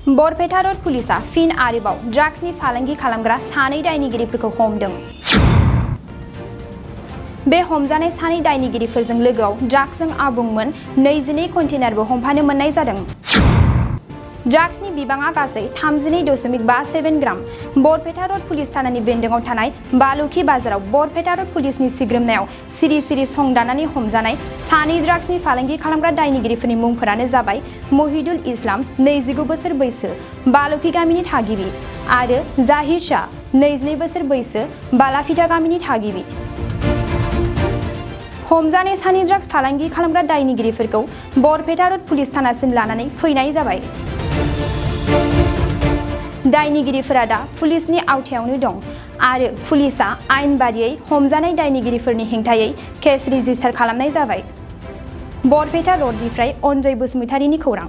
Barpeta road पुलिसा फिन आरोबाव ड्राग्सनि फालांगि खालामग्रा सानै दायनिगिरिफोरखौ हमदों। बे हमजानाय सानै दायनिगिरिफोरजों लोगोआव ड्राग्सजों आबुंमोन 22 कन्टेनारबो हमफानो मोननाय जादों। ड्राग्सनि बिबाङा गासै 32.57 ग्राम। बरपेटा रोड पुलिस थानानि बेन्दोङाव थानाय बालुखि बाजाराव बरपेटा रोड पुलिसनि सिग्रोमनायाव सिरि सिरि संदानानै हमजानाय सानै ड्राग्सनि फालांगि खालामग्रा दायनिगिरिफोरनि मुंफोरानो जाबाय महिदुल इस्लाम 29 बोसोर बैसो बालुखि गामिनि थागिबि आरो जाहिर शाह 22 बोसोर बैसो बालाफिथा गामिनि थागिबि। हमजानाय सानै ड्राग्स फालांगि खालामग्रा दायनिगिरिफोरखौ बरपेटा रोड पुलिस थानासिम लानानै फैनाय जाबाय। दायनिगिरिफोरा दा पुलिसनि आवथायावनो दं आरो पुलिसा आयेन बादियै हमजानाय दायनिगिरिफोरनि हेंथायै केस रेजिस्टार खालामनाय जाबाय। बरपेटा रोडनिफ्राय अनजय बसुमतारीनि खौरां।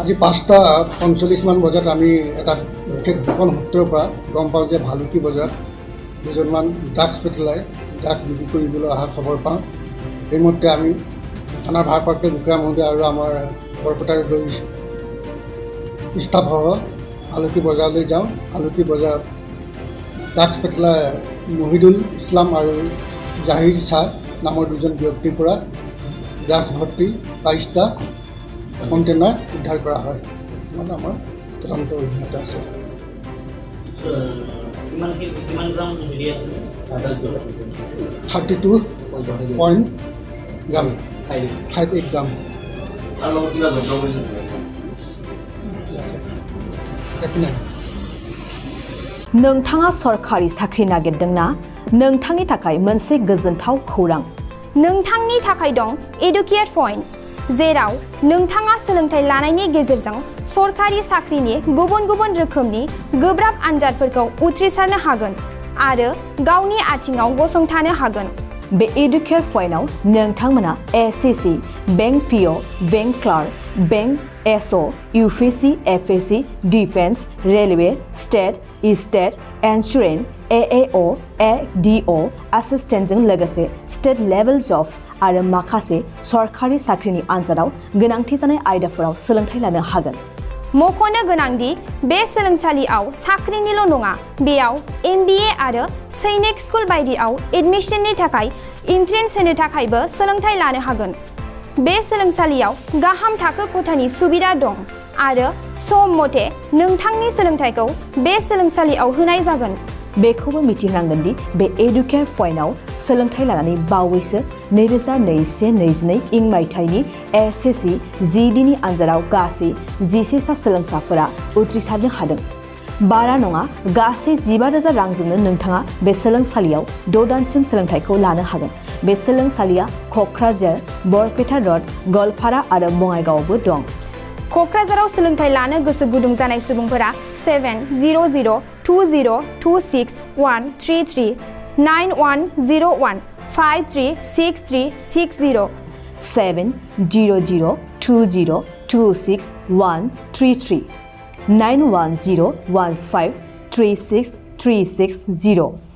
আজি 5:45 মান বজাত আমি এটা বিশেষ গোপন সূত্ৰৰ পৰা গম পাওঁ যে ভালুকি বজাৰত দুজনমান ড্ৰাগছ পেটেলাই ড্ৰাগছ বিক্ৰী কৰিবলৈ অহা খবৰ পাওঁ। সেইমতে আমি থানাৰ ভাৰপ্ৰাপ্ত বিষয়া মহোদয় আৰু আমাৰ বৰপেটা ৰোডৰ ষ্টাফসহ ভালুকি বজাৰলৈ যাওঁ। ভালুকি বজাৰত ড্ৰাগছ পেটেলাই মহিদুল ইছলাম আৰু জাহিৰ শ্বাহ নামৰ দুজন ব্যক্তিৰ পৰা ড্ৰাগছ ভৰ্তি 22টা কণ্টেইনাৰ উদ্ধাৰ কৰা হয়। মানে আমাৰ তদন্ত অভিজ্ঞতা আছে। 32.58 গ্ৰাম। नोंथाङा सरखारि साख्रि नागिरदोंना? नोंथांनि थाखाय मोनसे गोजोनथाव खौरां। नोंथांनि थाखाय दं एडुकेट पइन्ट, जेराव नोंथाङा सोलोंथाइ लानायनि गेजेरजों सरखारि साख्रिनि गुबुन गुबुन रोखोमनि गोब्राब आनजादफोरखौ उथ्रिसारनो हागोन आरो गावनि आथिङाव गसंथानो हागोन। बे एडुकेट पइन्टआव नोंथांमोना SSC, bank PO, bank clerk, bank SO, UPSC, एफएससि, defence, railway, state insurance, AAO, ADO एसिस्टेन्टजों लोगोसे स्टेट लेभेल जब आरो माखासे सरखारि साख्रिनि आनजादाव गोनांथि जानाय आयदाफोराव सोलोंथाइ लानो हागोन। मख'नो गोनांदि बे सोलोंसालियाव साख्रिनिल' नङा, बेयाव MBA आरो सैनिक स्कुल बायदियाव एडमिशननि थाखाय एन्ट्रेन्स होनो थाखायबो सोलोंथाइ लानो हागोन। बे सोलोंसालियाव गाहाम थाखो खथानि सुबिदा दं आरो सम मथे नोंथांनि सोलोंथाइखौ बे सोलोंसालियाव होनाय जागोन। बेखौबो मिथिनांगोन दि बे एडुकेट पइन्टआव सोलोंथाइ लानानै बावैसो 2021-22 इं मायथाइनि एसएससि GDनि आनजादाव गासै 11 सा सोलोंसाफोरा उथ्रिसारनो हादों। बारा नङा, गासै 15,000 रांजोंनो नोंथाङा बे सोलोंसालियाव 6 दानसिम सोलोंथाइखौ लानो हागोन। बे सोलोंसालिया क'क्राझार, बरपेटा रोड, गवालपारा आरो बङाइगावआवबो दं। क'क्राझाराव सोलोंथाइ लानो गोसो गुदुं जानाय सुबुंफोरा 700-2626133 9101536360 700-2626133 9101536360